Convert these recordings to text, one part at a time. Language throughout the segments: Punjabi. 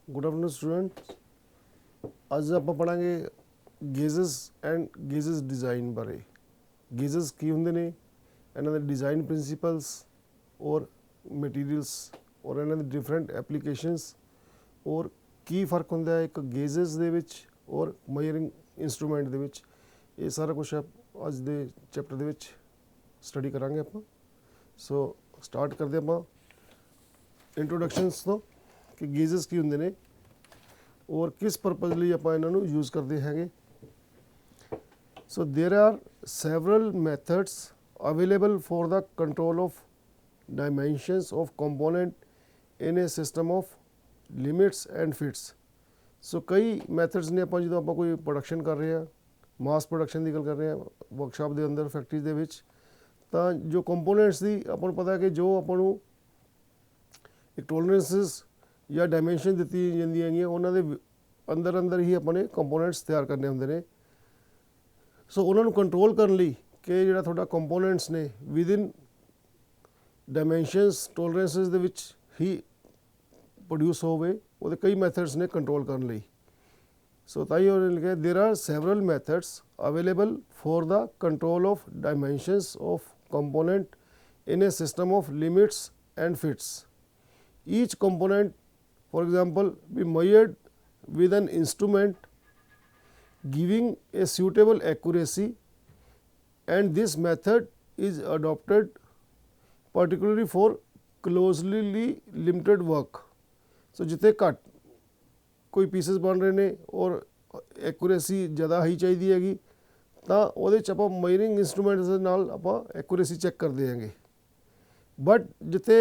Good afternoon student. ਅੱਜ ਆਪਾਂ ਪੜਾਂਗੇ ਗੇजेस ਐਂਡ ਗੇजेस ਡਿਜ਼ਾਈਨ ਬਾਰੇ। ਗੇजेस ਕੀ ਹੁੰਦੇ ਨੇ, ਇਹਨਾਂ ਦੇ ਡਿਜ਼ਾਈਨ ਪ੍ਰਿੰਸੀਪਲਸ ਔਰ ਮਟੀਰੀਅਲਸ ਔਰ ਇਹਨਾਂ ਦੇ ਡਿਫਰੈਂਟ ਐਪਲੀਕੇਸ਼ਨਸ ਔਰ ਕੀ ਫਰਕ ਹੁੰਦਾ ਹੈ ਇੱਕ ਗੇजेस ਦੇ ਵਿੱਚ ਔਰ ਮੈਜ਼ਰਿੰਗ ਇੰਸਟਰੂਮੈਂਟ ਦੇ ਵਿੱਚ। ਇਹ ਸਾਰਾ ਕੁਝ ਅੱਜ ਦੇ ਚੈਪਟਰ ਦੇ ਵਿੱਚ ਸਟੱਡੀ ਕਰਾਂਗੇ ਆਪਾਂ। ਸੋ ਸਟਾਰਟ ਕਰਦੇ ਆਪਾਂ ਇੰਟਰੋਡਕਸ਼ਨਸ ਤੋਂ ਕਿ ਗੇजेस ਕੀ ਹੁੰਦੇ ਨੇ और किस परपज़ लिए आप इन्हों यूज़ करते हैं। So there are several methods available for the control of dimensions of component in a system of limits and fits. So कई मैथड्स ने आप जो आप कोई प्रोडक्शन कर रहे हैं, मास प्रोडक्शन की गल कर रहे हैं वर्कशॉप के अंदर फैक्ट्रीज के विच, तो जो कंपोनेंट्स की आपको पता है कि जो आपको एक टॉलरेंसिस या डायमेंशन दी जाती उन्होंने अंदर अंदर ही अपने कंपोनेंट्स तैयार करने होंगे ने। सो उन्होंने कंट्रोल करने लिए कि जो थोड़ा कंपोनेंट्स ने with in dimensions tolerances they which he produce होवे, वो कई मैथड्स ने कंट्रोल करने लिए। सो ताई लिखे there are several methods available for the control of dimensions of component in a system of limits and fits. Each component, for example, be measured with an instrument giving a suitable accuracy, and this method is adopted particularly for closely limited work. So जितने घट कोई पीसेस बन रहे ने और एक्यूरेसी ज़्यादा हाई चाहिए हैगी, तो वो आप मेजरिंग इंस्ट्रूमेंट्स दे नाल आपां एक्यूरेसी चेक करते हैं। बट जिते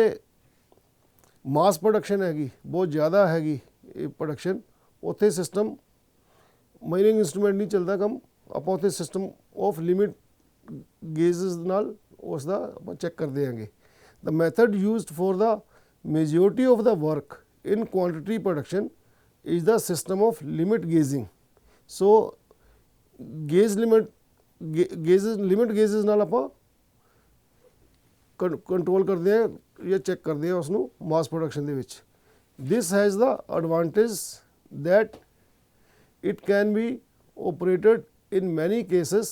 मास प्रोडक्शन हैगी बहुत ज़्यादा हैगी प्रोडक्शन, उत्थे सिस्टम मेजरिंग इंस्ट्रूमेंट नहीं चलता कम, आप उत्थे सिस्टम ऑफ लिमिट गेजेस नाल उसका चेक करते हैं। The method used for the majority of the work in quantity production is the system of limit gauging. So gauge limit gauges नाल आप कंट्रोल करते हैं या चेक करते हैं उसनों मास प्रोडक्शन दे विच। This has the advantage that it can be operated in many cases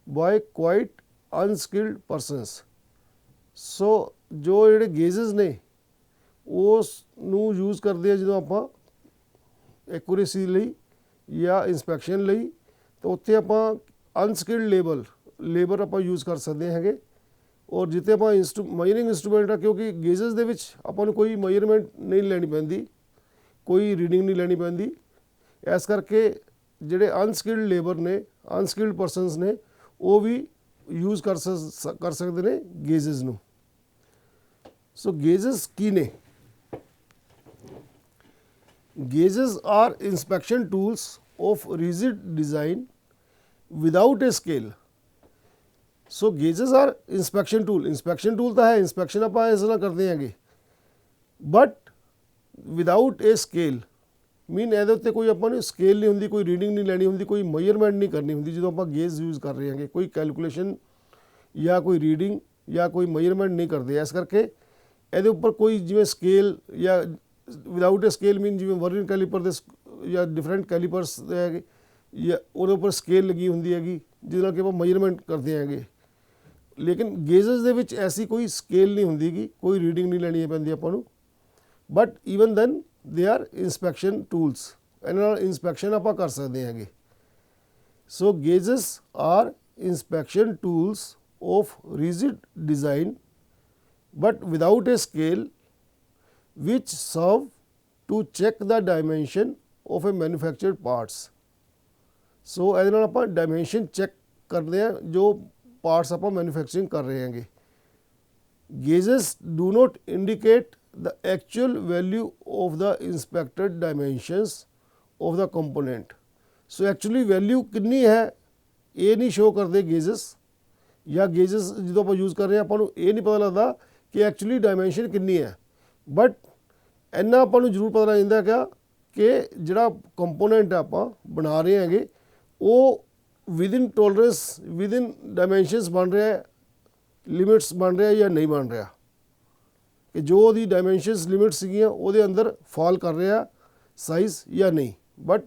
by quite unskilled persons. So जो जिहड़े गेजेस ने उस यूज़ करते हैं जो आप एक्यूरेसी लई या इंस्पैक्शन लई, तो उत्थे आप अनस्किल्ड लेबर आप यूज़ कर सकते हैं। और जिते आप मेजरिंग इंस्ट्रूमेंट है, क्योंकि गेजेस दे विच आपां नूं कोई मेजरमेंट नहीं लैनी पैंदी, कोई रीडिंग नहीं लैनी पैंदी, इस करके जिहड़े अनस्किल्ड लेबर ने अनस्किल्ड परसनस ने वो भी यूज़ कर सकते हैं गेजेस नूं। सो गेजेस की ने, gauges are inspection tools of rigid design without a scale. So gauges are inspection tool तो है, इंस्पैक्शन आप इस तरह करते हैं, but without a scale mean ये उत्ते कोई अपन स्केल नहीं होंगी, कोई रीडिंग नहीं लैनी होंगी, कोई मेजरमेंट नहीं करनी होंगी जो आप गेज यूज़ कर रहे हैं, कोई कैलकुलेशन या कोई रीडिंग या कोई मेजरमेंट नहीं करते। इस करके ये उपर कोई जिमें स्केल या विदाउट ए स्केल मीन जिमें वर्नियर कैलीपर या डिफरेंट कैलीपर्स या उहदे उपर स्केल लगी होंगी हैगी जिस कि आप मेजरमेंट करते हैं। लेकिन गेजेस दे विच ऐसी कोई स्केल नहीं होंगी, कोई रीडिंग नहीं लैनी पैंदी आपां नूं, but even then they are inspection tools, इन्हां नाल इंस्पैक्शन आप कर सकते हैं। So gauges are inspection tools of rigid design but without a scale which serve to check the dimension of a manufactured parts. So ये आप डायमेंशन चेक करते हैं जो पार्ट्स आप मैन्युफैक्चरिंग कर रहे हैं। Gauges do not indicate the actual value of the inspected dimensions of the component. So actually value कितनी है ये नहीं शो करते गेजेस, या गेजेस जो आप यूज़ कर रहे हैं आपको ये नहीं पता लगता कि एक्चुअली डायमेंशन कितनी है, बट इन्ना आपको जरूर पता लग जाता क्या कि जिहड़ा कंपोनेंट आप बना रहे हैं वो with in tolerance with in dimensions बन रहा है, लिमिट्स बन रहा है या नहीं बन रहा, कि जो ਉਹਦੀ ਡਾਇਮੈਂਸ਼ਨਸ ਲਿਮਿਟ ਸੀਗੀਆਂ ਉਹਦੇ ਅੰਦਰ ਫਾਲ ਕਰ ਰਿਹਾ ਸਾਈਜ਼ ਜਾਂ ਨਹੀਂ, ਬਟ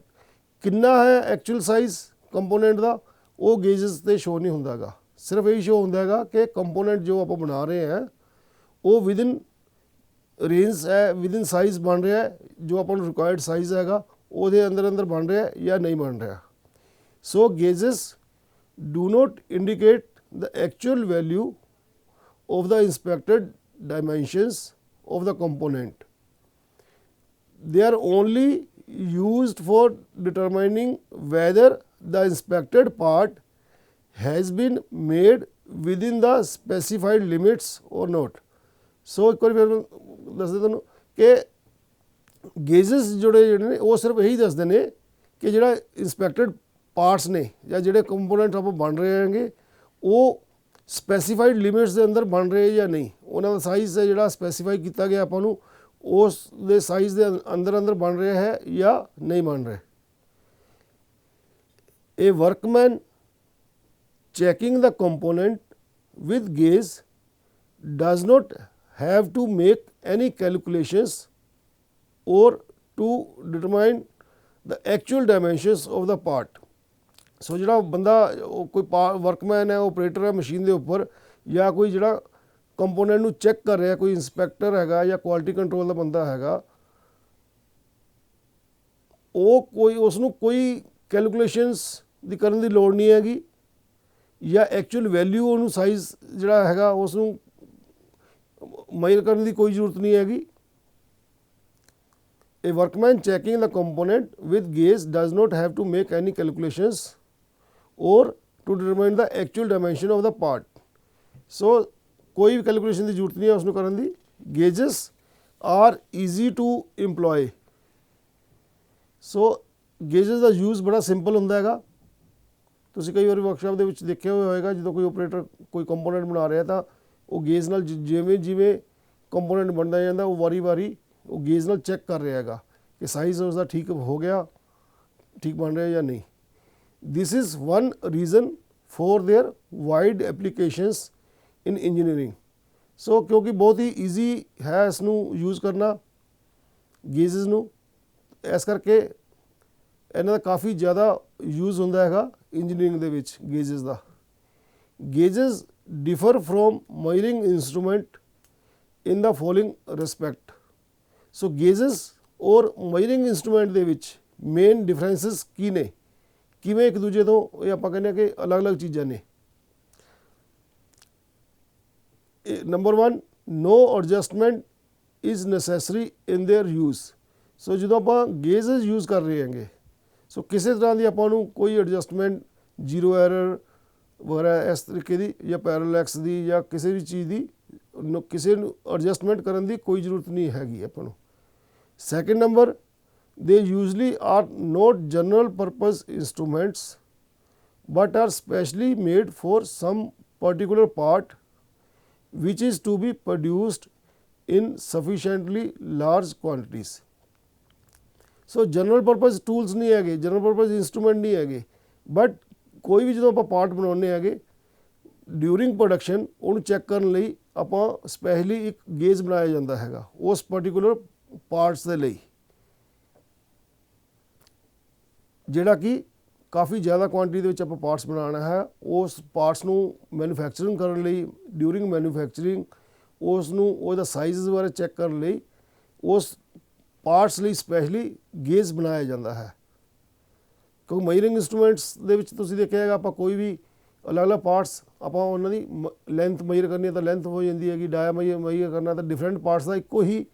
ਕਿੰਨਾ ਹੈ ਐਕਚੁਅਲ ਸਾਈਜ਼ ਕੰਪੋਨੈਂਟ ਦਾ ਉਹ ਗੇਜਸ ਤੇ ਸ਼ੋ ਨਹੀਂ ਹੁੰਦਾ ਹੈਗਾ। ਸਿਰਫ ਇਹੀ ਸ਼ੋ ਹੁੰਦਾ ਹੈਗਾ ਕਿ ਕੰਪੋਨੈਂਟ ਜੋ ਆਪਾਂ ਬਣਾ ਰਹੇ ਹਾਂ ਉਹ ਵਿਦਿਨ ਰੇਂਜ ਹੈ, ਵਿਦਿਨ ਸਾਈਜ਼ ਬਣ ਰਿਹਾ ਹੈ, ਜੋ ਆਪਾਂ ਨੂੰ ਰਿਕੁਆਇਰਡ ਸਾਈਜ਼ ਹੈਗਾ ਉਹਦੇ ਅੰਦਰ ਬਣ ਰਿਹਾ ਜਾਂ ਨਹੀਂ ਬਣ ਰਿਹਾ। ਸੋ ਗੇਜਸ do not indicate the actual value of the inspected dimensions of the component. They are only used for determining whether the inspected part has been made within the specified limits or not. So ਇੱਕ ਵਾਰੀ ਫਿਰ ਦੱਸਦੇ ਤੁਹਾਨੂੰ ਕਿ ਗੇਜਸ ਜਿਹੜੇ ਨੇ ਉਹ ਸਿਰਫ ਇਹੀ ਦੱਸਦੇ ਨੇ ਕਿ ਜਿਹੜਾ ਇੰਸਪੈਕਟਡ ਪਾਰਟਸ ਨੇ ਜਾਂ ਜਿਹੜੇ ਕੰਪੋਨੈਂਟ ਆਪਾਂ ਬਣ ਰਹੇ ਹੈਗੇ ਉਹ ਸਪੈਸੀਫਾਈਡ ਲਿਮਿਟਸ ਦੇ ਅੰਦਰ ਬਣ ਰਹੇ ਜਾਂ ਨਹੀਂ, ਉਹਨਾਂ ਦਾ ਸਾਈਜ਼ ਹੈ ਜਿਹੜਾ ਸਪੈਸੀਫਾਈ ਕੀਤਾ ਗਿਆ ਆਪਾਂ ਨੂੰ ਉਸ ਦੇ ਸਾਈਜ਼ ਦੇ ਅੰਦਰ ਬਣ ਰਿਹਾ ਹੈ ਜਾਂ ਨਹੀਂ ਬਣ ਰਿਹਾ। A workman checking the component with gauge does not have to make any calculations or to determine the actual dimensions of the part. ਸੋ ਜਿਹੜਾ ਬੰਦਾ ਕੋਈ ਵਰਕਮੈਨ ਹੈ, ਆਪਰੇਟਰ ਹੈ ਮਸ਼ੀਨ ਦੇ ਉੱਪਰ, ਜਾਂ ਕੋਈ ਜਿਹੜਾ ਕੰਪੋਨੈਂਟ ਨੂੰ ਚੈੱਕ ਕਰ ਰਿਹਾ, ਕੋਈ ਇੰਸਪੈਕਟਰ ਹੈਗਾ ਜਾਂ ਕੁਆਲਿਟੀ ਕੰਟਰੋਲ ਦਾ ਬੰਦਾ ਹੈਗਾ, ਉਹ ਕੋਈ ਉਸ ਨੂੰ ਕੋਈ ਕੈਲਕੂਲੇਸ਼ਨਸ ਦੀ ਕਰਨ ਦੀ ਲੋੜ ਨਹੀਂ ਹੈਗੀ ਜਾਂ ਐਕਚੁਅਲ ਵੈਲਿਊ ਉਹਨੂੰ ਸਾਈਜ਼ ਜਿਹੜਾ ਹੈਗਾ ਉਸ ਨੂੰ ਮੇਜ਼ਰ ਕਰਨ ਦੀ ਕੋਈ ਜ਼ਰੂਰਤ ਨਹੀਂ ਹੈਗੀ। A workman checking the component with gauge does not have to make any calculations or to determine the actual dimension of the part. So कोई भी कैलकुलेशन की जरूरत नहीं है उसमें करने दी। Gauges are easy to employ. So gauges the use बड़ा सिंपल ਹੁੰਦਾ ਹੈਗਾ। ਤੁਸੀਂ ਕਈ ਵਾਰੀ ਵਰਕਸ਼ਾਪ ਦੇ ਵਿੱਚ ਦੇਖਿਆ ਹੋਵੇਗਾ ਜਦੋਂ ਕੋਈ ਆਪਰੇਟਰ ਕੋਈ ਕੰਪੋਨੈਂਟ ਬਣਾ ਰਿਹਾ ਤਾਂ ਉਹ ਗੇਜ ਨਾਲ ਜਿਵੇਂ ਕੰਪੋਨੈਂਟ ਬਣਦਾ ਜਾਂਦਾ ਉਹ ਵਾਰੀ ਉਹ ਗੇਜ ਨਾਲ ਚੈੱਕ ਕਰ ਰਿਹਾ ਹੈਗਾ ਕਿ ਸਾਈਜ਼ ਉਸਦਾ ਠੀਕ ਹੋ ਗਿਆ, ਠੀਕ ਬਣ ਰਿਹਾ ਜਾਂ ਨਹੀਂ। This is one reason for their wide applications in engineering. So क्योंकि बहुत ही easy है इसनू यूज़ करना ਗੇਜਸ ਨੂੰ, ਇਸ ਕਰਕੇ ਇਹਨਾਂ ਦਾ ਕਾफ़ੀ ਜ਼ਿਆਦਾ यूज़ ਹੁੰਦਾ ਹੈਗਾ ਇੰਜੀਨੀਅਰਿੰਗ ਦੇ ਵਿੱਚ ਗੇਜਸ ਦਾ। ਗੇਜਸ differ from measuring instrument in the following respect. ਸੋ ਗੇਜਸ ਔਰ measuring instrument ਦੇ ਵਿੱਚ ਮੇਨ ਡਿਫਰੈਂਸਿਸ ਕੀ ਨੇ, ਕਿਵੇਂ ਇੱਕ ਦੂਜੇ ਤੋਂ ਇਹ ਆਪਾਂ ਕਹਿੰਦੇ ਕਿ ਅਲੱਗ-ਅਲੱਗ ਚੀਜ਼ਾਂ ਨੇ। Number 1, no adjustment is necessary in their use. ਸੋ ਜਦੋਂ ਆਪਾਂ ਗੇਜਸ ਯੂਜ਼ ਕਰ ਰਹੇ ਹਾਂਗੇ ਸੋ ਕਿਸੇ ਤਰ੍ਹਾਂ ਦੀ ਆਪਾਂ ਨੂੰ ਕੋਈ ਐਡਜਸਟਮੈਂਟ, ਜ਼ੀਰੋ ਐਰਰ ਵਗੈਰਾ ਇਸ ਤਰੀਕੇ ਦੀ ਜਾਂ ਪੈਰਾਲੈਕਸ ਦੀ ਜਾਂ ਕਿਸੇ ਵੀ ਚੀਜ਼ ਦੀ ਕਿਸੇ ਨੂੰ ਐਡਜਸਟਮੈਂਟ ਕਰਨ ਦੀ ਕੋਈ ਜ਼ਰੂਰਤ ਨਹੀਂ ਹੈਗੀ ਆਪਾਂ ਨੂੰ। Second number, they usually are not general purpose instruments but are specially made for some particular part which is to be produced in sufficiently large quantities. So general purpose tools नहीं है, general purpose instrument नहीं है, but कोई भी जो आप पार्ट बनाने हैं ड्यूरिंग प्रोडक्शन उन्हें चेक करने ਲਈ ਆਪਾਂ स्पेशली एक गेज बनाया जाता है उस पर्टिकुलर पार्ट्स के लिए ਜਿਹੜਾ ਕਿ ਕਾफ़ੀ ਜ਼ਿਆਦਾ ਕੁਆਂਟੀਟੀ ਦੇ ਵਿੱਚ ਆਪਾਂ ਪਾਰਟਸ ਬਣਾਉਣਾ ਹੈ। ਉਸ ਪਾਰਟਸ ਨੂੰ ਮੈਨੂਫੈਕਚਰਿੰਗ ਕਰਨ ਲਈ ਡਿਊਰਿੰਗ ਮੈਨੂਫੈਕਚਰਿੰਗ ਉਸ ਨੂੰ ਉਹਦਾ ਸਾਈਜ਼ ਬਾਰੇ ਚੈੱਕ ਕਰਨ ਲਈ ਉਸ ਪਾਰਟਸ ਲਈ ਸਪੈਸ਼ਲੀ ਗੇਜ ਬਣਾਇਆ ਜਾਂਦਾ ਹੈ। ਕਿਉਂਕਿ ਮੇਜ਼ਰਿੰਗ ਇੰਸਟਰੂਮੈਂਟਸ ਦੇ ਵਿੱਚ ਤੁਸੀਂ ਦੇਖਿਆ ਹੈਗਾ ਆਪਾਂ ਕੋਈ ਵੀ ਅਲੱਗ-ਅਲੱਗ ਪਾਰਟਸ ਆਪਾਂ ਉਹਨਾਂ ਦੀ ਲੈਂਥ ਮੇਜ਼ਰ ਕਰਨੀ ਹੈ ਤਾਂ ਲੈਂਥ ਹੋ ਜਾਂਦੀ ਹੈਗੀ, ਡਾਇਆ ਮੇਜ਼ਰ ਕਰਨਾ ਤਾਂ ਡਿਫਰੈਂਟ ਪਾਰਟਸ ਦਾ ਇੱਕੋ ਹੀ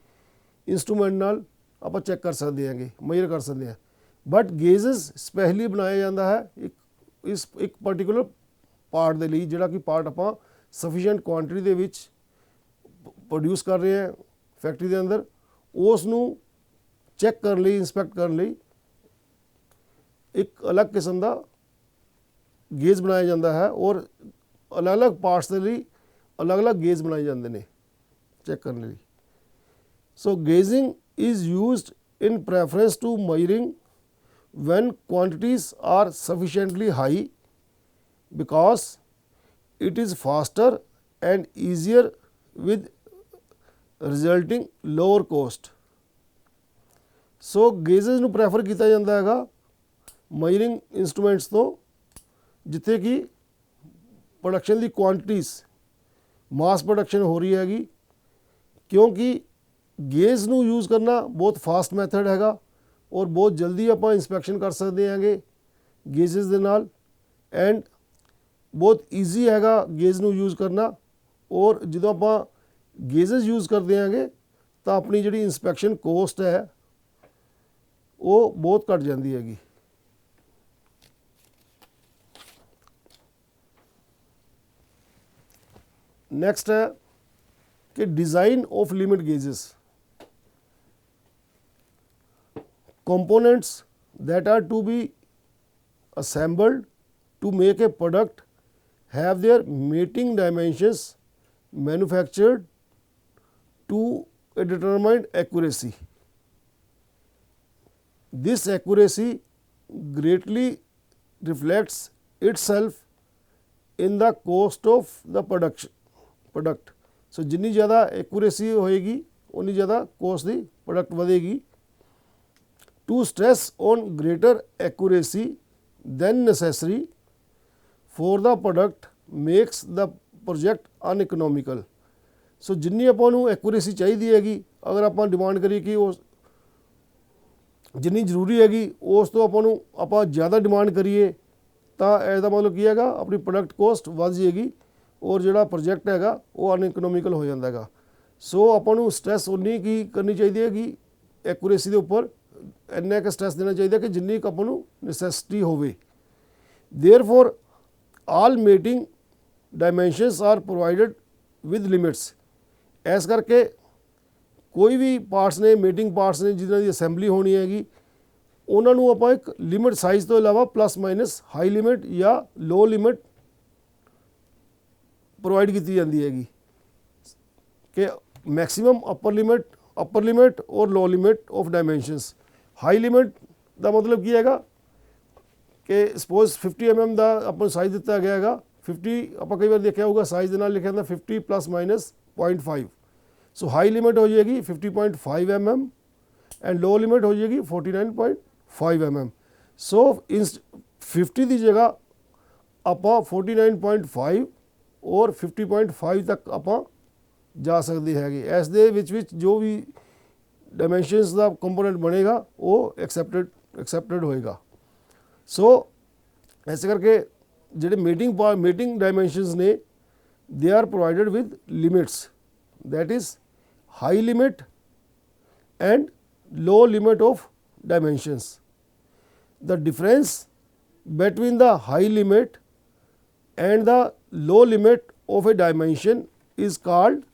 ਇੰਸਟਰੂਮੈਂਟ ਨਾਲ ਆਪਾਂ ਚੈੱਕ ਕਰ ਸਕਦੇ ਹਾਂਗੇ, ਮੇਜ਼ਰ ਕਰ ਸਕਦੇ ਹਾਂ। बट गेजेस स्पैशली बनाया जाता है एक पर्टिकुलर पार्ट के लिए जोड़ा कि पार्ट आप सफिशेंट क्वांटिटी के विच प्रोड्यूस कर रहे हैं फैक्ट्री के अंदर, उसनू चैक करने लिए इंस्पैक्ट करने लिए एक अलग किस्म का गेज बनाया जाता है और अलग अलग पार्ट्स के लिए अलग अलग गेज बनाए जाते हैं चैक करने लिए। So gauging is used in preference to measuring when quantities are sufficiently high because it is faster and easier with resulting lower cost. ਸੋ ਗੇजेस ਨੂੰ ਪ੍ਰੈਫਰ ਕੀਤਾ ਜਾਂਦਾ ਹੈਗਾ ਮਾਈਰਿੰਗ ਇੰਸਟਰੂਮੈਂਟਸ ਤੋਂ, ਜਿੱਥੇ ਕਿ ਪ੍ਰੋਡਕਸ਼ਨ ਦੀ ਕੁਆਂਟੀਟੀਜ਼ ਮਾਸ ਪ੍ਰੋਡਕਸ਼ਨ ਹੋ ਰਹੀ ਹੈਗੀ, ਕਿਉਂਕਿ ਗੇਜ ਨੂੰ ਯੂਜ਼ ਕਰਨਾ ਬਹੁਤ ਫਾਸਟ ਮੈਥਡ ਹੈਗਾ ਔਰ ਬਹੁਤ ਜਲਦੀ ਆਪਾਂ ਇੰਸਪੈਕਸ਼ਨ ਕਰ ਸਕਦੇ ਹੈਗੇ ਗੇजेस ਦੇ ਨਾਲ, ਐਂਡ ਬਹੁਤ ਈਜ਼ੀ ਹੈਗਾ ਗੇਜ ਨੂੰ ਯੂਜ਼ ਕਰਨਾ। ਔਰ ਜਦੋਂ ਆਪਾਂ ਗੇजेस ਯੂਜ਼ ਕਰਦੇ ਹੈਗੇ ਤਾਂ ਆਪਣੀ ਜਿਹੜੀ ਇੰਸਪੈਕਸ਼ਨ ਕੋਸਟ ਹੈ ਉਹ ਬਹੁਤ ਘੱਟ ਜਾਂਦੀ ਹੈਗੀ। नेक्स्ट है कि design of limit gauges, components that are to be assembled to make a product have their mating dimensions manufactured to a determined accuracy. This accuracy greatly reflects itself in the cost of the product। So जिन्नी ज़्यादा एक्यूरेसी होएगी उन्नी ज़्यादा कॉस्ट दी प्रोडक्ट बढ़ेगी। To stress on greater accuracy than necessary for the product makes the project uneconomical. So जिन्नी आपां नूं एक्यूरेसी चाहिए हैगी, अगर आपां डिमांड करिए कि उस जिन्नी जरूरी हैगी उस तो आपां नूं आपां ज़्यादा डिमांड करिए ਤਾਂ ਇਹਦਾ ਮਤਲਬ ਕੀ ਹੈਗਾ, ਆਪਣੀ ਪ੍ਰੋਡਕਟ ਕੋਸਟ ਵੱਧ ਜਾਏਗੀ ਔਰ ਜਿਹੜਾ ਪ੍ਰੋਜੈਕਟ ਹੈਗਾ ਉਹ ਅਨਇਕਨੋਮਿਕਲ ਹੋ ਜਾਂਦਾ ਹੈਗਾ। ਸੋ ਆਪਾਂ ਨੂੰ ਸਟ੍ਰੈਸ ਉਨੀ ਕੀ ਕਰਨੀ ਚਾਹੀਦੀ ਹੈ ਕਿ ਐਕੂਰੇਸੀ ਦੇ ਉੱਪਰ ਇੰਨਾ ਕੁ ਸਟ੍ਰੈਸ ਦੇਣਾ ਚਾਹੀਦਾ ਕਿ ਜਿੰਨੀ ਕੁ ਆਪਾਂ ਨੂੰ ਨੈਸੈਸਿਟੀ ਹੋਵੇ। Therefore all mating dimensions are provided with limits. ਇਸ ਕਰਕੇ ਕੋਈ ਵੀ ਪਾਰਟਸ ਨੇ, ਮੇਟਿੰਗ ਪਾਰਟਸ ਨੇ ਜਿਨ੍ਹਾਂ ਦੀ ਅਸੈਂਬਲੀ ਹੋਣੀ ਹੈਗੀ, ਉਹਨਾਂ ਨੂੰ ਆਪਾਂ ਇੱਕ ਲਿਮਿਟ ਸਾਈਜ਼ ਤੋਂ ਇਲਾਵਾ ਪਲੱਸ ਮਾਈਨਸ ਹਾਈ ਲਿਮਿਟ ਜਾਂ ਲੋ ਲਿਮਿਟ ਪ੍ਰੋਵਾਈਡ ਕੀਤੀ ਜਾਂਦੀ ਹੈਗੀ ਕਿ ਮੈਕਸਿਮਮ ਅਪਰ ਲਿਮਿਟ ਔਰ ਲੋ ਲਿਮਿਟ ਆਫ ਡਾਇਮੈਂਸ਼ਨਸ। ਹਾਈ ਲਿਮਿਟ ਦਾ ਮਤਲਬ ਕੀ ਹੈਗਾ ਕਿ ਸਪੋਜ਼ 50 mm ਦਾ ਆਪਾਂ ਨੂੰ ਸਾਈਜ਼ ਦਿੱਤਾ ਗਿਆ ਹੈਗਾ, 50 ਆਪਾਂ ਕਈ ਵਾਰ ਦੇਖਿਆ ਹੋਊਗਾ ਸਾਈਜ਼ ਦੇ ਨਾਲ ਲਿਖਿਆ ਹੁੰਦਾ 50 plus minus 0.5। So high limit ਹੋ ਜਾਏਗੀ 50.5 mm ਐਂਡ ਲੋ ਲਿਮਿਟ ਹੋ ਜਾਏਗੀ 49.5 mm। ਸੋ 50 ਦੀ ਜਗ੍ਹਾ ਆਪਾਂ 49.5 ਔਰ 50.5 ਤੱਕ ਆਪਾਂ ਜਾ ਸਕਦੇ ਹੈਗੇ। ਇਸ ਦੇ ਵਿੱਚ ਜੋ ਵੀ ਡਾਇਮੈਂਸ਼ਨਸ ਦਾ ਕੰਪੋਨੈਂਟ ਬਣੇਗਾ ਉਹ ਐਕਸੈਪਟਡ ਹੋਏਗਾ। ਸੋ ਇਸ ਕਰਕੇ ਜਿਹੜੇ ਮੇਟਿੰਗ ਡਾਇਮੈਂਸ਼ਨਸ ਨੇ they are provided with limits, that is high limit and low limit of dimensions. The difference between the high limit and the low limit of a dimension is called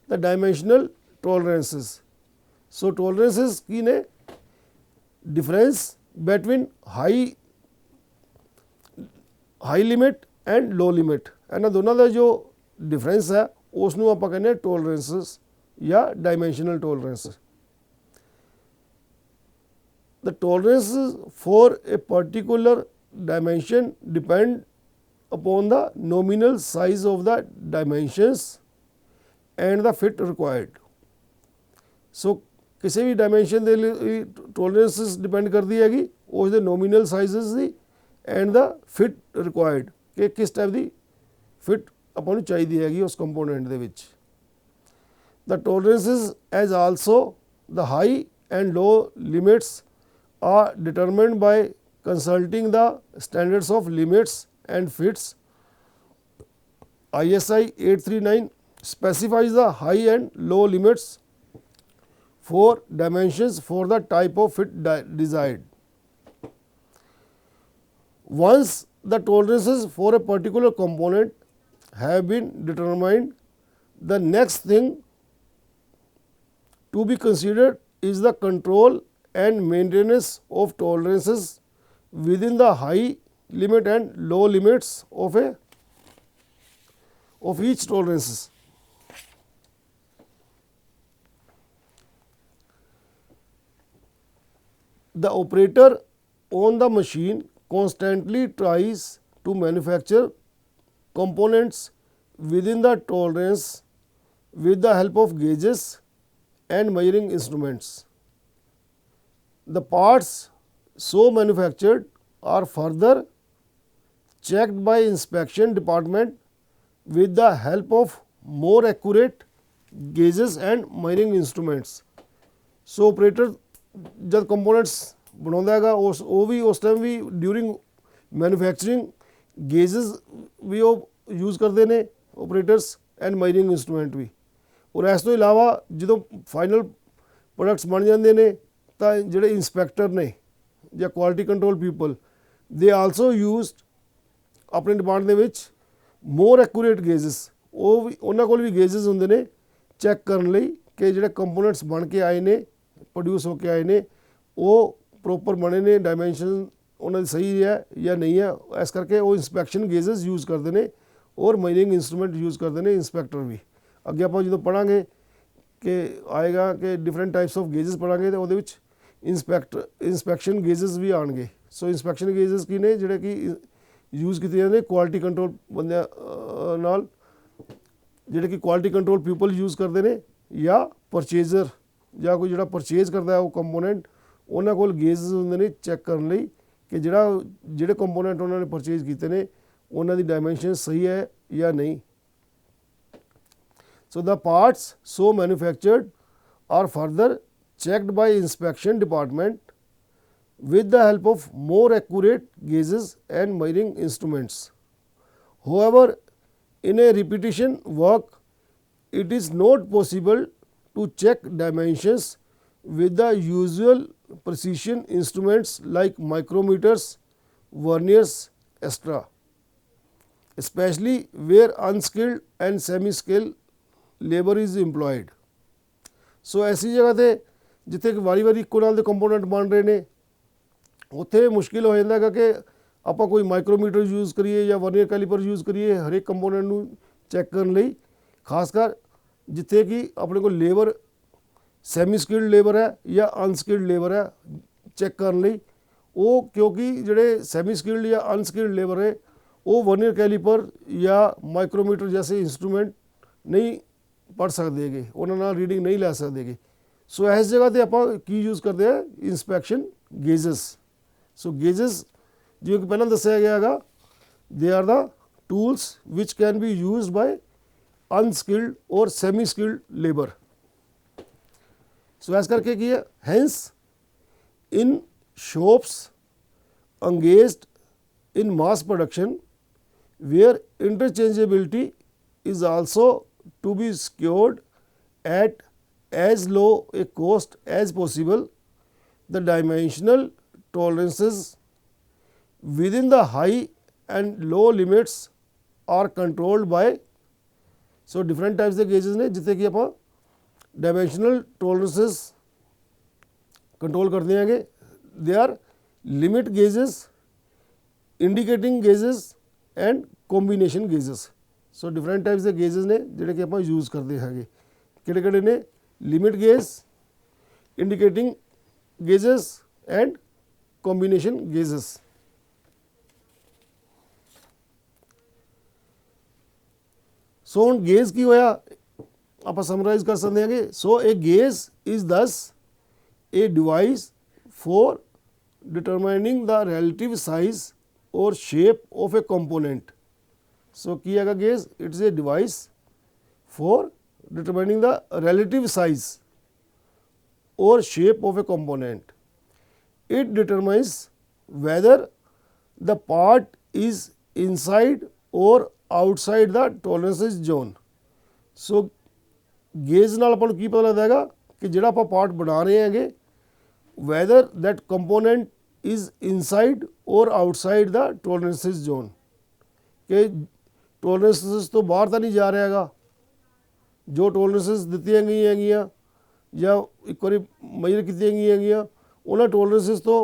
the dimensional tolerances. So tolerances की ने difference between high limit and low limit, ਇਹਨਾਂ ਦੋਨਾਂ ਦਾ ਜੋ डिफरेंस है उसनों आप कहने टोलरेंसेस या dimensional tolerance. The tolerances for a particular dimension depend upon the nominal size of the dimensions and the fit required. So किसी भी डायमेंशन के लिए टोलरेंसेस डिपेंड करती हैगी उसके नॉमिनल साइजेस की एंड द फिट रिक्वायर्ड कि किस टाइप की फिट ਆਪਾਂ ਨੂੰ ਚਾਹੀਦੀ ਹੈਗੀ ਉਸ ਕੰਪੋਨੈਂਟ ਦੇ ਵਿੱਚ। The tolerances as also the high and low limits are determined by consulting the standards of limits and fits. ISI 839 specifies the high and low limits for dimensions for the type of fit desired. Once the tolerances for a particular component have been determined, the next thing to be considered is the control and maintenance of tolerances within the high limit and low limits of each tolerances. The operator on the machine constantly tries to manufacture components within the tolerance with the help of gauges and measuring instruments. the parts so manufactured are further checked by inspection department with the help of more accurate gauges and measuring instruments. So operator ਜਦ ਕੰਪੋਨੈਂਟਸ ਬਣਾਉਂਦਾ ਹੈਗਾ ਉਸ ਟਾਈਮ ਵੀ ਡਿਊਰਿੰਗ ਮੈਨੂਫੈਕਚਰਿੰਗ ਗੇਜਸ ਵੀ ਉਹ ਯੂਜ਼ ਕਰਦੇ ਨੇ ਆਪਰੇਟਰਸ ਐਂਡ ਮਾਈਨਿੰਗ ਇੰਸਟਰੂਮੈਂਟ ਵੀ। ਔਰ ਇਸ ਤੋਂ ਇਲਾਵਾ ਜਦੋਂ ਫਾਈਨਲ ਪ੍ਰੋਡਕਟਸ ਬਣ ਜਾਂਦੇ ਨੇ ਤਾਂ ਜਿਹੜੇ ਇੰਸਪੈਕਟਰ ਨੇ ਜਾਂ ਕੁਆਲਿਟੀ ਕੰਟਰੋਲ ਪੀਪਲ ਦੇ ਆਲਸੋ ਯੂਜ਼ਡ ਆਪਣੇ ਡਿਪਾਰਟਮੈਂਟ ਦੇ ਵਿੱਚ ਮੋਰ ਐਕੂਰੇਟ ਗੇਜਸ, ਉਹ ਵੀ ਉਹਨਾਂ ਕੋਲ ਵੀ ਗੇਜਸ ਹੁੰਦੇ ਨੇ ਚੈੱਕ ਕਰਨ ਲਈ ਕਿ ਜਿਹੜੇ ਕੰਪੋਨੈਂਟਸ ਬਣ ਕੇ ਆਏ ਨੇ ਪ੍ਰੋਡਿਊਸ ਹੋ ਕੇ ਆਏ ਨੇ ਉਹ ਪ੍ਰੋਪਰ ਬਣੇ ਨੇ, ਡਾਇਮੈਂਸ਼ਨ ਉਹਨਾਂ ਦੀ ਸਹੀ ਹੈ ਜਾਂ ਨਹੀਂ ਹੈ। ਇਸ ਕਰਕੇ ਉਹ ਇੰਸਪੈਕਸ਼ਨ ਗੇਜਸ ਯੂਜ਼ ਕਰਦੇ ਨੇ ਔਰ ਮਾਈਨਿੰਗ ਇੰਸਟਰੂਮੈਂਟ ਯੂਜ਼ ਕਰਦੇ ਨੇ ਇੰਸਪੈਕਟਰ ਵੀ। ਅੱਗੇ ਆਪਾਂ ਜਦੋਂ ਪੜ੍ਹਾਂਗੇ ਕਿ ਆਏਗਾ ਕਿ ਡਿਫਰੈਂਟ ਟਾਈਪਸ ਆਫ ਗੇਜਸ ਪੜ੍ਹਾਂਗੇ ਤਾਂ ਉਹਦੇ ਵਿੱਚ ਇੰਸਪੈਕਸ਼ਨ ਗੇਜਸ ਵੀ ਆਉਣਗੇ। ਸੋ ਇੰਸਪੈਕਸ਼ਨ ਗੇਜਸ ਕੀ ਨੇ ਜਿਹੜੇ ਕਿ ਯੂਜ਼ ਕੀਤੇ ਜਾਂਦੇ ਕੁਆਲਿਟੀ ਕੰਟਰੋਲ ਬੰਦਿਆਂ ਨਾਲ, ਜਿਹੜੇ ਕਿ ਕੁਆਲਿਟੀ ਕੰਟਰੋਲ ਪੀਪਲ ਯੂਜ਼ ਕਰਦੇ ਨੇ ਜਾਂ ਪਰਚੇਜ਼ਰ ਜਾਂ ਕੋਈ ਜਿਹੜਾ ਪਰਚੇਜ਼ ਕਰਦਾ ਉਹ ਕੰਪੋਨੈਂਟ ਉਹਨਾਂ ਕੋਲ ਗੇਜਸ ਹੁੰਦੇ ਨੇ ਚੈੱਕ ਕਰਨ ਲਈ ਕਿ ਜਿਹੜੇ ਕੰਪੋਨੈਂਟ ਉਹਨਾਂ ਨੇ ਪਰਚੇਜ਼ ਕੀਤੇ ਨੇ ਉਹਨਾਂ ਦੀ ਡਾਇਮੈਂਸ਼ਨ ਸਹੀ ਹੈ ਜਾਂ ਨਹੀਂ। ਸੋ the parts so manufactured are further checked by inspection department with the help of more accurate gauges and measuring instruments. However, in a repetition work, it is not possible to check dimensions with the usual precision instruments like micrometers, verniers, etc., especially where unskilled and semi-skilled labour is employed. So ਐਸੀ ਜਗ੍ਹਾ 'ਤੇ ਜਿੱਥੇ ਕਿ ਵਾਰੀ ਇੱਕੋ ਨਾਲ ਦੇ ਕੰਪੋਨੈਂਟ ਬਣ ਰਹੇ ਨੇ ਉੱਥੇ ਮੁਸ਼ਕਿਲ ਹੋ ਜਾਂਦਾ ਹੈਗਾ ਕਿ ਆਪਾਂ ਕੋਈ ਮਾਈਕਰੋਮੀਟਰ ਯੂਜ਼ ਕਰੀਏ ਜਾਂ ਵਰਨੀਅਰ ਕੈਲੀਪਰ ਯੂਜ਼ ਕਰੀਏ ਹਰੇਕ ਕੰਪੋਨੈਂਟ ਨੂੰ ਚੈੱਕ ਕਰਨ ਲਈ, ਖਾਸ ਕਰ ਜਿੱਥੇ ਕਿ ਆਪਣੇ ਕੋਲ ਲੇਬਰ ਸੈਮੀ ਸਕਿਲਡ ਲੇਬਰ ਹੈ ਜਾਂ ਅਨਸਕਿਲਡ ਲੇਬਰ ਹੈ ਚੈੱਕ ਕਰਨ ਲਈ। ਉਹ ਕਿਉਂਕਿ ਜਿਹੜੇ ਸੈਮੀ ਸਕਿਲਡ ਜਾਂ ਅਨਸਕਿਲਡ ਲੇਬਰ ਹੈ ਉਹ ਵਰਨੀਅਰ ਕੈਲੀਪਰ ਜਾਂ ਮਾਈਕਰੋਮੀਟਰ ਜੈਸੇ ਇੰਸਟਰੂਮੈਂਟ ਨਹੀਂ ਪੜ੍ਹ ਸਕਦੇ ਹੈਗੇ, ਉਹਨਾਂ ਨਾਲ ਰੀਡਿੰਗ ਨਹੀਂ ਲੈ ਸਕਦੇ ਹੈਗੇ। ਸੋ ਇਸ ਜਗ੍ਹਾ 'ਤੇ ਆਪਾਂ ਕੀ ਯੂਜ਼ ਕਰਦੇ ਹਾਂ ਇੰਸਪੈਕਸ਼ਨ ਗੇਜਸ। ਸੋ ਗੇਜਸ ਜਿਵੇਂ ਕਿ ਪਹਿਲਾਂ ਦੱਸਿਆ ਗਿਆ ਹੈਗਾ they are the tools which can be used by unskilled or semi skilled labour. So ਇਸ ਕਰਕੇ ਕੀ ਹੈ hence in shops engaged in mass production where interchangeability is also to be secured at as low a cost as possible, the dimensional tolerances within the high and low limits are controlled by, so different types of gauges ने जितने कि ਆਪਾਂ dimensional tolerances control करते हैं, they are limit gauges, indicating gauges and combination gauges। So different types ਦੇ ਗੇਜਸ ਨੇ ਜਿਹੜੇ ਕਿ ਆਪਾਂ ਯੂਜ਼ ਕਰਦੇ ਹੈਗੇ। ਕਿਹੜੇ ਨੇ limit gauge, indicating gauges and combination gauges. So ਹੁਣ ਗੇਜ ਕੀ ਹੋਇਆ ਆਪਾਂ ਸਮਰਾਈਜ਼ ਕਰ ਸਕਦੇ ਹਾਂਗੇ। ਸੋ ਇਹ ਗੇਜ ਇਜ਼ ਦਸ a device for determining the relative size or shape of a component। So ਕੀ ਹੈਗਾ gauge? It is a device for determining the relative size or shape of a component. It determines whether the part is inside or outside the tolerance zone। So gauge ਨਾਲ ਆਪਾਂ ਨੂੰ ਕੀ ਪਤਾ ਲੱਗਦਾ ਹੈਗਾ ਕਿ ਜਿਹੜਾ ਆਪਾਂ ਪਾਰਟ ਬਣਾ ਰਹੇ ਹੈਗੇ whether that component is inside or outside the tolerances zone, ਕਿ ਟੋਲਰੈਂਸਿਸ ਤੋਂ ਬਾਹਰ ਤਾਂ ਨਹੀਂ ਜਾ ਰਿਹਾ ਹੈਗਾ। ਜੋ ਟੋਲਰੈਂਸਿਸ ਦਿੱਤੀਆਂ ਗਈਆਂ ਹੈਗੀਆਂ ਜਾਂ ਇੱਕ ਵਾਰੀ ਮੇਜਰ ਕੀਤੀਆਂ ਗਈਆਂ ਹੈਗੀਆਂ ਉਹਨਾਂ ਟੋਲਰੈਂਸਿਸ ਤੋਂ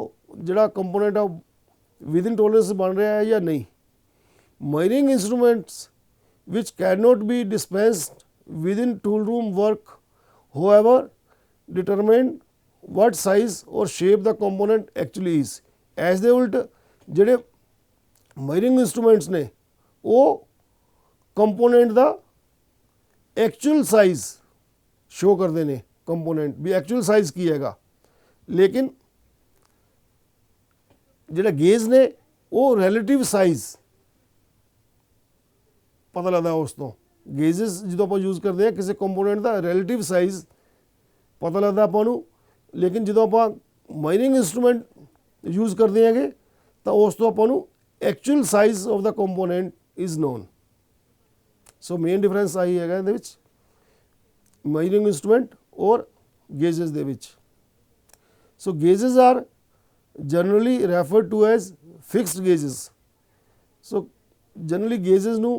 ਜਿਹੜਾ ਕੰਪੋਨੈਂਟ ਆ ਵਿਦਿਨ ਟੋਲਰੈਂਸ ਬਣ ਰਿਹਾ ਹੈ ਜਾਂ ਨਹੀਂ। measuring instruments which cannot be dispensed within tool room work, however, determine what size or shape the component actually is। S ਦੇ ਉਲਟ ਜਿਹੜੇ measuring instruments ਨੇ ਉਹ ਕੰਪੋਨੈਂਟ ਦਾ ਐਕਚੁਅਲ ਸਾਈਜ਼ ਸ਼ੋ ਕਰਦੇ ਨੇ, ਕੰਪੋਨੈਂਟ ਵੀ ਐਕਚੁਅਲ ਸਾਈਜ਼ ਕੀ ਹੈਗਾ। ਲੇਕਿਨ ਜਿਹੜਾ ਗੇਜ ਨੇ ਉਹ ਰਿਲੇਟਿਵ ਸਾਈਜ਼ ਪਤਾ ਲੱਗਦਾ ਉਸ ਤੋਂ। ਗੇਜਸ ਜਦੋਂ ਆਪਾਂ ਯੂਜ਼ ਕਰਦੇ ਹਾਂ ਕਿਸੇ ਕੰਪੋਨੈਂਟ ਦਾ ਰਿਲੇਟਿਵ ਸਾਈਜ਼ ਪਤਾ ਲੱਗਦਾ ਆਪਾਂ ਨੂੰ, ਲੇਕਿਨ ਜਦੋਂ ਆਪਾਂ ਮਾਈਨਿੰਗ ਇੰਸਟਰੂਮੈਂਟ ਯੂਜ਼ ਕਰਦੇ ਹੈਗੇ ਤਾਂ ਉਸ ਤੋਂ ਆਪਾਂ ਨੂੰ actual size of the component is non. So main difference ਆਹੀ ਹੈਗਾ ਇਹਦੇ ਵਿੱਚ ਮਾਈਨਿੰਗ ਇੰਸਟਰੂਮੈਂਟ ਔਰ ਗੇਜਸ ਦੇ ਵਿੱਚ। ਸੋ ਗੇਜਸ R generally referred to as fixed gauges। so generally gauges ਨੂੰ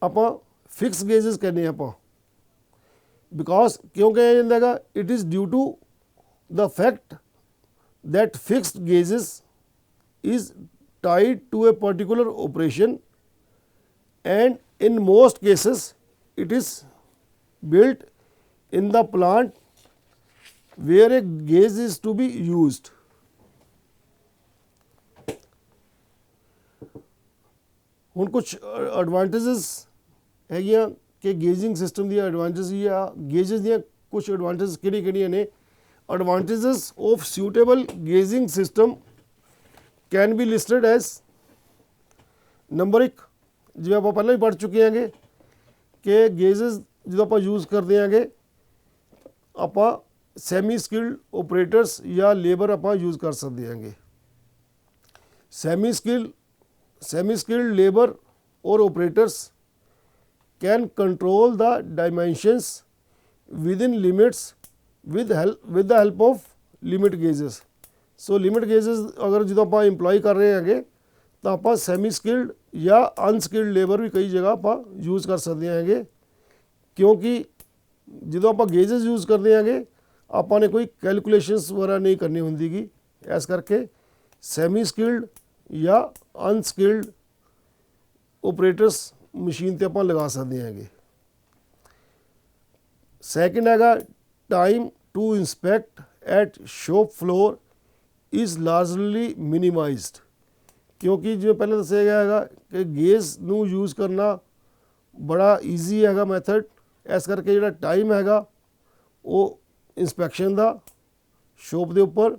ਆਪਾਂ fixed gauges ਕਹਿੰਦੇ ਹਾਂ ਆਪਾਂ, because ਕਿਉਂ ਕਿਹਾ ਜਾਂਦਾ ਹੈਗਾ, it is due to the fact that fixed gauges is tied to a particular operation and in most cases it is built in the plant where a gauge is to be used। ਹੁਣ ਕੁਛ ਐਡਵਾਂਟੇजेस ਹੈਗੀਆਂ ਕਿ ਗੇਜਿੰਗ ਸਿਸਟਮ ਦੀਆਂ ਐਡਵਾਂਟੇजेस ਜਾਂ ਗੇਜਸ ਦੀਆਂ ਕੁਛ ਐਡਵਾਂਟੇजेस ਕਿਹੜੀਆਂ ਨੇ। Advantages of suitable gauging system can be listed as number 1, ਜਿਵੇਂ ਆਪਾਂ ਪਹਿਲਾਂ ਹੀ ਪੜ੍ਹ ਚੁੱਕੇ ਹਾਂਗੇ ਕਿ ਗੇਜਸ ਜਦੋਂ ਆਪਾਂ ਯੂਜ਼ ਕਰਦੇ ਹਾਂਗੇ ਆਪਾਂ ਸੈਮੀ ਸਕਿਲਡ ਓਪਰੇਟਰਸ ਜਾਂ ਲੇਬਰ ਆਪਾਂ ਯੂਜ਼ ਕਰ ਸਕਦੇ ਹਾਂਗੇ। ਸੈਮੀ ਸਕਿਲਡ ਲੇਬਰ ਔਰ operators can control the dimensions within limits with the help of limit gauges। So limit gauges ਅਗਰ ਜਦੋਂ ਆਪਾਂ ਇੰਪਲੋਈ ਕਰ ਰਹੇ ਹੈਗੇ ਤਾਂ ਆਪਾਂ ਸੈਮੀ ਸਕਿਲਡ ਜਾਂ ਅਨਸਕਿਲਡ ਲੇਬਰ ਵੀ ਕਈ ਜਗ੍ਹਾ ਆਪਾਂ ਯੂਜ਼ ਕਰ ਸਕਦੇ ਹੈਗੇ, ਕਿਉਂਕਿ ਜਦੋਂ ਆਪਾਂ ਗੇਜਸ ਯੂਜ਼ ਕਰਦੇ ਹੈਗੇ ਆਪਾਂ ਨੇ ਕੋਈ ਕੈਲਕੂਲੇਸ਼ਨਸ ਵਗੈਰਾ ਨਹੀਂ ਕਰਨੀ ਹੁੰਦੀ ਗੀ, ਇਸ ਕਰਕੇ ਸੈਮੀ ਸਕਿਲਡ ਜਾਂ ਅਨਸਕਿਲਡ ਓਪਰੇਟਰਸ ਮਸ਼ੀਨ 'ਤੇ ਆਪਾਂ ਲਗਾ ਸਕਦੇ ਹੈਗੇ। ਸੈਕਿੰਡ ਹੈਗਾ time to inspect at shop floor is largely minimized। ਕਿਉਂਕਿ ਜਿਵੇਂ ਪਹਿਲਾਂ ਦੱਸਿਆ ਗਿਆ ਹੈਗਾ ਕਿ ਗੇਜ ਨੂੰ ਯੂਜ਼ ਕਰਨਾ ਬੜਾ ਈਜ਼ੀ ਹੈਗਾ ਮੈਥਡ, ਇਸ ਕਰਕੇ ਜਿਹੜਾ ਟਾਈਮ ਹੈਗਾ ਉਹ ਇੰਸਪੈਕਸ਼ਨ ਦਾ ਸ਼ੋਪ ਦੇ ਉੱਪਰ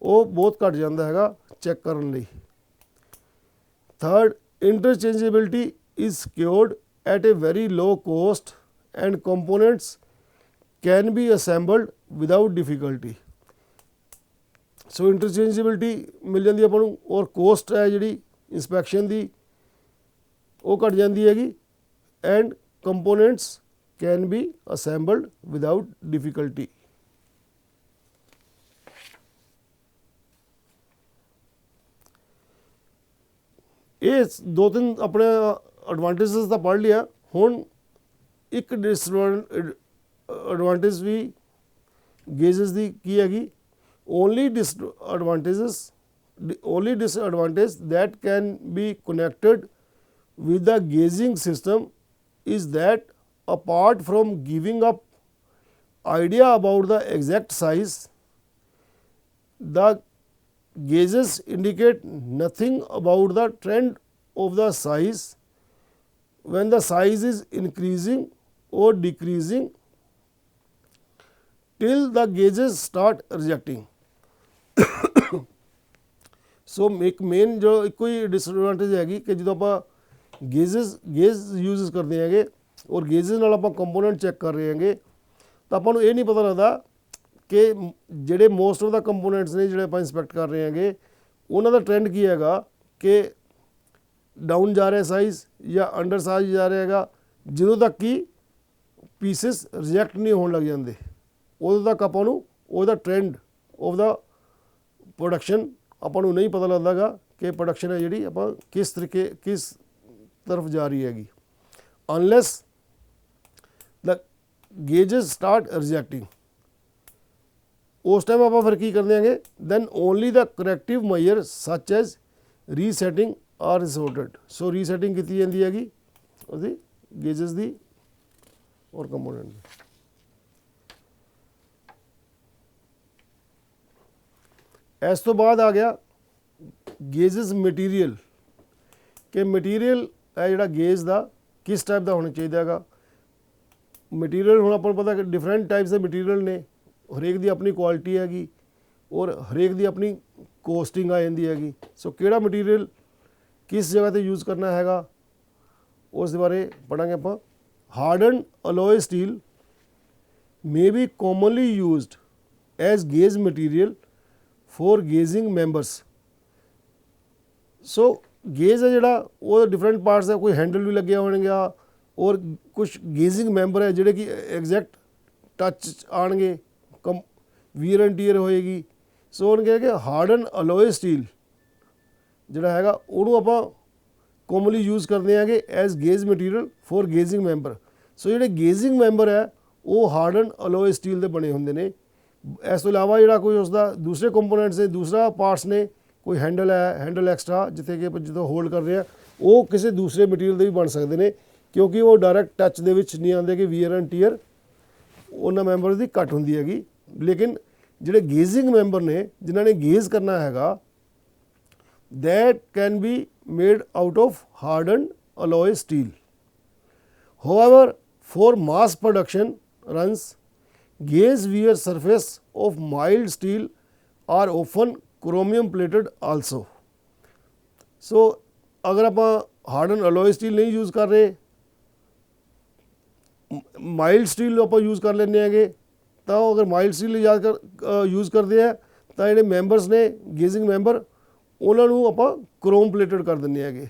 ਉਹ ਬਹੁਤ ਘੱਟ ਜਾਂਦਾ ਹੈਗਾ ਚੈੱਕ ਕਰਨ ਲਈ। Third, interchangeability is secured at a very low cost and components can be assembled without difficulty। So interchangeability ਮਿਲ ਜਾਂਦੀ ਆਪਾਂ ਨੂੰ ਔਰ ਕੋਸਟ ਹੈ ਜਿਹੜੀ ਇੰਸਪੈਕਸ਼ਨ ਦੀ ਉਹ ਘੱਟ ਜਾਂਦੀ ਹੈਗੀ and components can be assembled without difficulty. ਇਹ ਦੋ ਤਿੰਨ ਆਪਣੇ ਐਡਵਾਂਟੇਜਸ ਤਾਂ ਪੜ੍ਹ ਲਿਆ, ਹੁਣ ਇੱਕ ਐਡਵਾਂਟੇਜ ਵੀ ਗੇਜਸ ਦੀ ਕੀ ਹੈਗੀ, only disadvantage that can be connected with the gauging system is that apart from giving up idea about the exact size, the gauges indicate nothing about the trend of the size when the size is increasing or decreasing till the gauges start rejecting। ਸੋ ਇੱਕ ਮੇਨ ਜੋ ਇੱਕੋ ਹੀ ਡਿਸਐਡਵਾਂਟੇਜ ਹੈਗੀ ਕਿ ਜਦੋਂ ਆਪਾਂ ਗੇਜ ਯੂਜ਼ ਕਰਦੇ ਹੈਗੇ ਔਰ ਗੇਜਸ ਨਾਲ ਆਪਾਂ ਕੰਪੋਨੈਂਟ ਚੈੱਕ ਕਰ ਰਹੇ ਹੈਗੇ ਤਾਂ ਆਪਾਂ ਨੂੰ ਇਹ ਨਹੀਂ ਪਤਾ ਲੱਗਦਾ ਕਿ ਜਿਹੜੇ ਮੋਸਟ ਆਫ ਦਾ ਕੰਪੋਨੈਂਟਸ ਨੇ ਜਿਹੜੇ ਆਪਾਂ ਇੰਸਪੈਕਟ ਕਰ ਰਹੇ ਹੈਗੇ ਉਹਨਾਂ ਦਾ ਟ੍ਰੈਂਡ ਕੀ ਹੈਗਾ ਕਿ ਡਾਊਨ ਜਾ ਰਿਹਾ ਸਾਈਜ਼ ਜਾਂ ਅੰਡਰ ਸਾਈਜ਼ ਜਾ ਰਿਹਾ ਹੈਗਾ, ਜਦੋਂ ਤੱਕ ਕਿ ਪੀਸਿਸ ਰਿਜੈਕਟ ਨਹੀਂ ਹੋਣ ਲੱਗ ਜਾਂਦੇ ਉਦੋਂ ਤੱਕ ਆਪਾਂ ਨੂੰ ਉਹਦਾ ਟ੍ਰੈਂਡ ਆਫ ਦਾ ਪ੍ਰੋਡਕਸ਼ਨ ਆਪਾਂ ਨੂੰ ਨਹੀਂ ਪਤਾ ਲੱਗਦਾ ਗਾ ਕਿ ਪ੍ਰੋਡਕਸ਼ਨ ਹੈ ਜਿਹੜੀ ਆਪਾਂ ਕਿਸ ਤਰਫ ਜਾ ਰਹੀ ਹੈਗੀ, ਅਨਲੈਸ ਦ ਗੇਜਸ ਸਟਾਰਟ ਰਿਜੈਕਟਿੰਗ। ਉਸ ਟਾਈਮ ਆਪਾਂ ਫਿਰ ਕੀ ਕਰਦੇ ਹੈਗੇ, then only the corrective measure such as resetting are resorted. So resetting ਕੀਤੀ ਜਾਂਦੀ ਹੈਗੀ ਉਹਦੀ ਗੇਜਸ ਦੀ ਔਰ ਕੰਪੋਨੈਂਟ ਦੀ। ਇਸ ਤੋਂ ਬਾਅਦ ਆ ਗਿਆ ਗੇਜਸ ਮਟੀਰੀਅਲ, ਕਿ ਮਟੀਰੀਅਲ ਹੈ ਜਿਹੜਾ ਗੇਜ ਦਾ ਕਿਸ ਟਾਈਪ ਦਾ ਹੋਣਾ ਚਾਹੀਦਾ ਹੈਗਾ। ਮਟੀਰੀਅਲ ਹੁਣ ਆਪਾਂ ਨੂੰ ਪਤਾ ਕਿ ਡਿਫਰੈਂਟ ਟਾਈਪਸ ਦੇ ਮਟੀਰੀਅਲ ਨੇ, ਹਰੇਕ ਦੀ ਆਪਣੀ ਕੁਆਲਿਟੀ ਹੈਗੀ ਔਰ ਹਰੇਕ ਦੀ ਆਪਣੀ ਕੋਸਟਿੰਗ ਆ ਜਾਂਦੀ ਹੈਗੀ। ਸੋ ਕਿਹੜਾ ਮਟੀਰੀਅਲ ਕਿਸ ਜਗ੍ਹਾ ਤੇ ਯੂਜ਼ ਕਰਨਾ ਹੈਗਾ ਉਸ ਦੇ ਬਾਰੇ ਪੜਾਂਗੇ ਆਪਾਂ। Harden alloy steel may be commonly used as gauge material for gauging members। So gauge ਹੈ ਜਿਹੜਾ ਉਹ ਡਿਫਰੈਂਟ ਪਾਰਟਸ ਹੈ, ਕੋਈ ਹੈਂਡਲ ਵੀ ਲੱਗਿਆ ਹੋਣਗਾ ਔਰ ਕੁਛ ਗੇਜਿੰਗ ਮੈਂਬਰ ਹੈ ਜਿਹੜੇ ਕਿ ਐਗਜ਼ੈਕਟ ਟੱਚ ਆਣਗੇ, ਵੀਅਰ ਐਂਡ ਟੀਅਰ ਹੋਏਗੀ। ਸੋ ਉਹਨੇ ਕਿਹਾ ਕਿ ਹਾਰਡਨ ਅਲੋਏ ਸਟੀਲ ਜਿਹੜਾ ਹੈਗਾ ਉਹਨੂੰ ਆਪਾਂ ਕੋਮਨਲੀ ਯੂਜ਼ ਕਰਦੇ ਹੈਗੇ as gauge material for gauging member. So ਜਿਹੜੇ ਗੇਜਿੰਗ ਮੈਂਬਰ ਹੈ ਉਹ ਹਾਰਡਨ ਅਲੋਏ ਸਟੀਲ ਦੇ ਬਣੇ ਹੁੰਦੇ ਨੇ। ਇਸ ਤੋਂ ਇਲਾਵਾ ਜਿਹੜਾ ਕੋਈ ਉਸਦਾ ਦੂਸਰੇ ਕੰਪੋਨੈਂਟਸ ਨੇ, ਦੂਸਰਾ ਪਾਰਟਸ ਨੇ, ਕੋਈ ਹੈਂਡਲ ਹੈ, ਹੈਂਡਲ ਐਕਸਟਰਾ ਜਿੱਥੇ ਕਿ ਆਪਾਂ ਜਦੋਂ ਹੋਲਡ ਕਰ ਰਹੇ ਹਾਂ, ਉਹ ਕਿਸੇ ਦੂਸਰੇ ਮਟੀਰੀਅਲ ਦੇ ਵੀ ਬਣ ਸਕਦੇ ਨੇ ਕਿਉਂਕਿ ਉਹ ਡਾਇਰੈਕਟ ਟੱਚ ਦੇ ਵਿੱਚ ਨਹੀਂ ਆਉਂਦੇ ਕਿ ਵੀਅਰ ਐਂਡ ਟੀਅਰ ਉਹਨਾਂ ਮੈਂਬਰ ਦੀ ਘੱਟ ਹੁੰਦੀ ਹੈਗੀ। ਲੇਕਿਨ ਜਿਹੜੇ ਗੇਜਿੰਗ ਮੈਂਬਰ ਨੇ ਜਿਨ੍ਹਾਂ ਨੇ ਗੇਜ ਕਰਨਾ ਹੈਗਾ that can be made out of hardened alloy steel. However, for mass production runs, gauge wear surface of mild steel are often chromium plated also. So अगर आप hardened alloy steel नहीं यूज़ कर रहे, माइल्ड स्टील आप यूज़ कर लेने हैगे, तो अगर माइल्ड स्टील यूज़ करते हैं तो ਜਿਹੜੇ ਮੈਂਬਰਸ ਨੇ ਗੇजिंग ਮੈਂਬਰ ਉਹਨਾਂ ਨੂੰ ਆਪਾਂ ਕ੍ਰੋਮ ਪਲੇਟਡ ਕਰ ਦਿੰਦੇ ਹੈਗੇ।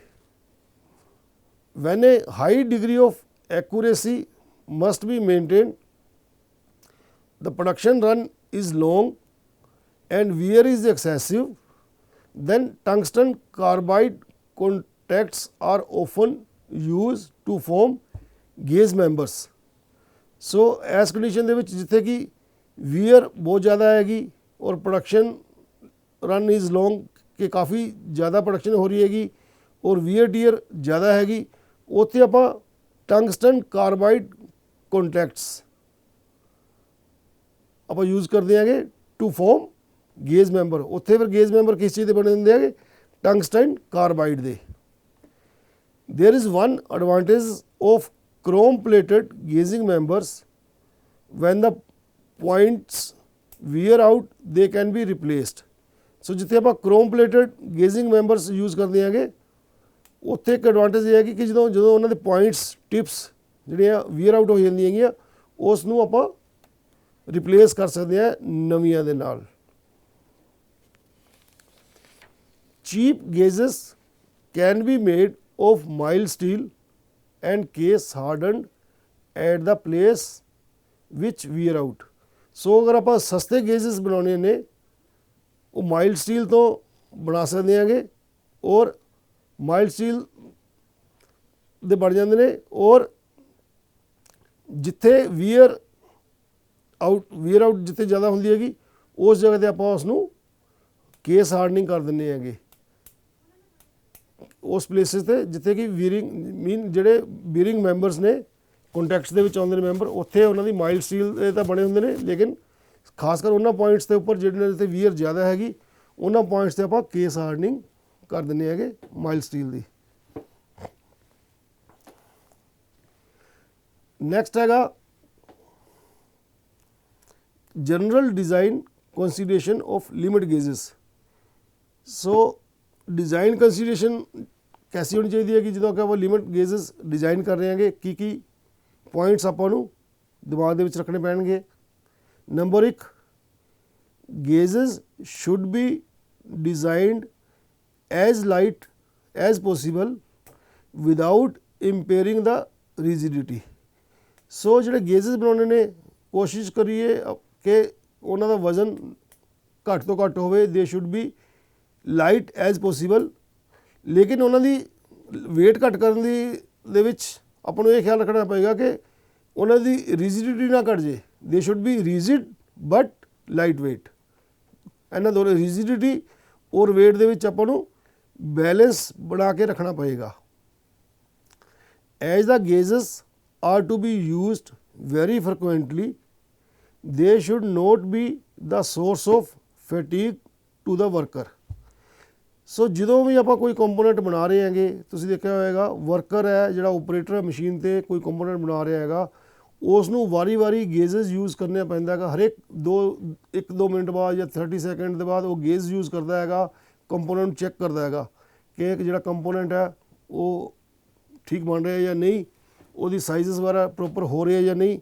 When a high degree of accuracy must be maintain, the production run is long and wear is excessive, then tungsten carbide contacts are often used to form gauge members। ਸੋ ਇਸ ਕੰਡੀਸ਼ਨ ਦੇ ਵਿੱਚ ਜਿੱਥੇ ਕਿ ਵੀਅਰ ਬਹੁਤ ਜ਼ਿਆਦਾ ਹੈਗੀ ਔਰ ਪ੍ਰੋਡਕਸ਼ਨ ਰਨ ਇਜ਼ ਲੌਂਗ ਕਿ ਕਾफ़ी ज़्यादा प्रोडक्शन हो रही हैगी और ਵੀਅਰ ਟੀਅਰ ज़्यादा हैगी, ਉੱਥੇ ਆਪਾਂ ਟੰਗਸਟਨ ਕਾਰਬਾਈਡ ਕੰਟੈਕਟਸ ਆਪਾਂ ਯੂਜ਼ ਕਰਦੇ ਹੈਗੇ ਟੂ ਫॉर्म ਗੇਜ ਮੈਂਬਰ। ਉੱਥੇ ਫਿਰ ਗੇਜ ਮੈਂਬਰ ਕਿਸ ਚੀਜ਼ ਦੇ ਬਣੇ ਹੁੰਦੇ ਹੈਗੇ? ਟੰਗਸਟਨ ਕਾਰਬਾਈਡ ਦੇ। There is one advantage of chrome plated gauging members, when the points wear out they can be replaced। ਸੋ ਜਿੱਥੇ ਆਪਾਂ ਕ੍ਰੋਮ ਪਲੇਟਡ ਗੇਜਿੰਗ ਮੈਂਬਰਸ ਯੂਜ਼ ਕਰਦੇ ਹੈਗੇ ਉੱਥੇ ਇੱਕ ਐਡਵਾਂਟੇਜ ਇਹ ਹੈਗੀ ਕਿ ਜਦੋਂ ਉਹਨਾਂ ਦੇ ਪੁਆਇੰਟਸ ਟਿਪਸ ਜਿਹੜੀਆਂ ਵੀਅਰ ਆਊਟ ਹੋ ਜਾਂਦੀਆਂ ਹੈਗੀਆਂ ਉਸ ਨੂੰ ਆਪਾਂ ਰਿਪਲੇਸ ਕਰ ਸਕਦੇ ਹਾਂ ਨਵੀਆਂ ਦੇ ਨਾਲ। Cheap gauges can be made of mild steel and case hardened at the place which wear out. So ਅਗਰ ਆਪਾਂ ਸਸਤੇ ਗੇਜਸ ਬਣਾਉਣੇ ਨੇ ਉਹ ਮਾਈਲਡ ਸਟੀਲ ਤੋਂ ਬਣਾ ਸਕਦੇ ਹੈਗੇ ਔਰ ਮਾਈਲਡ ਸਟੀਲ ਦੇ ਬਣ ਜਾਂਦੇ ਨੇ ਔਰ ਜਿੱਥੇ ਵੀਅਰ ਆਊਟ ਜਿੱਥੇ ਜ਼ਿਆਦਾ ਹੁੰਦੀ ਹੈਗੀ ਉਸ ਜਗ੍ਹਾ 'ਤੇ ਆਪਾਂ ਉਸ ਨੂੰ ਕੇਸ ਹਾਰਡਨਿੰਗ ਕਰ ਦਿੰਦੇ ਹੈਗੇ ਉਸ ਪਲੇਸਿਸ 'ਤੇ ਜਿੱਥੇ ਕਿ ਵੀਅਰਿੰਗ ਜਿਹੜੇ ਵੀਅਰਿੰਗ ਮੈਂਬਰਸ ਨੇ ਕੰਟੈਕਟਸ ਦੇ ਵਿੱਚ ਆਉਂਦੇ ਨੇ ਮੈਂਬਰ, ਉੱਥੇ ਉਹਨਾਂ ਦੀ ਮਾਈਲਡ ਸਟੀਲ ਦੇ ਤਾਂ ਬਣੇ ਹੁੰਦੇ ਨੇ ਲੇਕਿਨ ਖਾਸ ਕਰ ਉਹਨਾਂ ਪੁਆਇੰਟਸ ਦੇ ਉੱਪਰ ਜਿਹੜੇ ਤੇ ਵੀਅਰ ਜ਼ਿਆਦਾ ਹੈਗੀ ਉਹਨਾਂ ਪੁਆਇੰਟਸ 'ਤੇ ਆਪਾਂ ਕੇਸ ਹਾਰਡਨਿੰਗ ਕਰ ਦਿੰਦੇ ਹੈਗੇ ਮਾਈਲਡ ਸਟੀਲ ਦੀ। ਨੈਕਸਟ ਹੈਗਾ general design consideration of limit gauges. So design consideration कैसी होनी चाहिए कि जो आप लिमिट गेजेस डिज़ाइन कर रहे हैं की पॉइंट्स आपको दिमाग के रखने पैणगे। Number 1, gauges should be designed as light as possible without impairing the rigidity. So जो गेजेस बनाने ने कोशिश करिए कि उन्होंने वजन घट तो घट हो, they should be light as possible, ਲੇਕਿਨ ਉਹਨਾਂ ਦੀ ਵੇਟ ਘੱਟ ਕਰਨ ਦੇ ਵਿੱਚ ਆਪਾਂ ਨੂੰ ਇਹ ਖਿਆਲ ਰੱਖਣਾ ਪਏਗਾ ਕਿ ਉਹਨਾਂ ਦੀ ਰਿਜਿਡਿਟੀ ਨਾ ਘੱਟ ਜੇ। ਦੇ should be rigid but light weight. ਇਹਨਾਂ ਦੋਵੇਂ ਰਿਜਿਡਿਟੀ ਔਰ ਵੇਟ ਦੇ ਵਿੱਚ ਆਪਾਂ ਨੂੰ ਬੈਲੈਂਸ ਬਣਾ ਕੇ ਰੱਖਣਾ ਪਏਗਾ। As the gauges are to be used very frequently, they should not be the source of fatigue to the worker. So ਜਦੋਂ ਵੀ ਆਪਾਂ ਕੋਈ ਕੰਪੋਨੈਂਟ ਬਣਾ ਰਹੇ ਹੈਗੇ ਤੁਸੀਂ ਦੇਖਿਆ ਹੋਏਗਾ ਵਰਕਰ ਹੈ ਜਿਹੜਾ ਓਪਰੇਟਰ ਹੈ ਮਸ਼ੀਨ 'ਤੇ ਕੋਈ ਕੰਪੋਨੈਂਟ ਬਣਾ ਰਿਹਾ ਹੈਗਾ ਉਸ ਨੂੰ ਵਾਰੀ-ਵਾਰੀ ਗੇਜਸ ਯੂਜ਼ ਕਰਨੇ ਪੈਂਦਾ ਹੈਗਾ, ਹਰੇਕ 1-2 ਮਿੰਟ ਬਾਅਦ ਜਾਂ 30 ਸੈਕਿੰਡ ਦੇ ਬਾਅਦ ਉਹ ਗੇਜ ਯੂਜ਼ ਕਰਦਾ ਹੈਗਾ, ਕੰਪੋਨੈਂਟ ਚੈੱਕ ਕਰਦਾ ਹੈਗਾ ਕਿ ਜਿਹੜਾ ਕੰਪੋਨੈਂਟ ਹੈ ਉਹ ਠੀਕ ਬਣ ਰਿਹਾ ਜਾਂ ਨਹੀਂ, ਉਹਦੀ ਸਾਈਜ਼ਸ ਵਗੈਰਾ ਪ੍ਰੋਪਰ ਹੋ ਰਹੇ ਜਾਂ ਨਹੀਂ,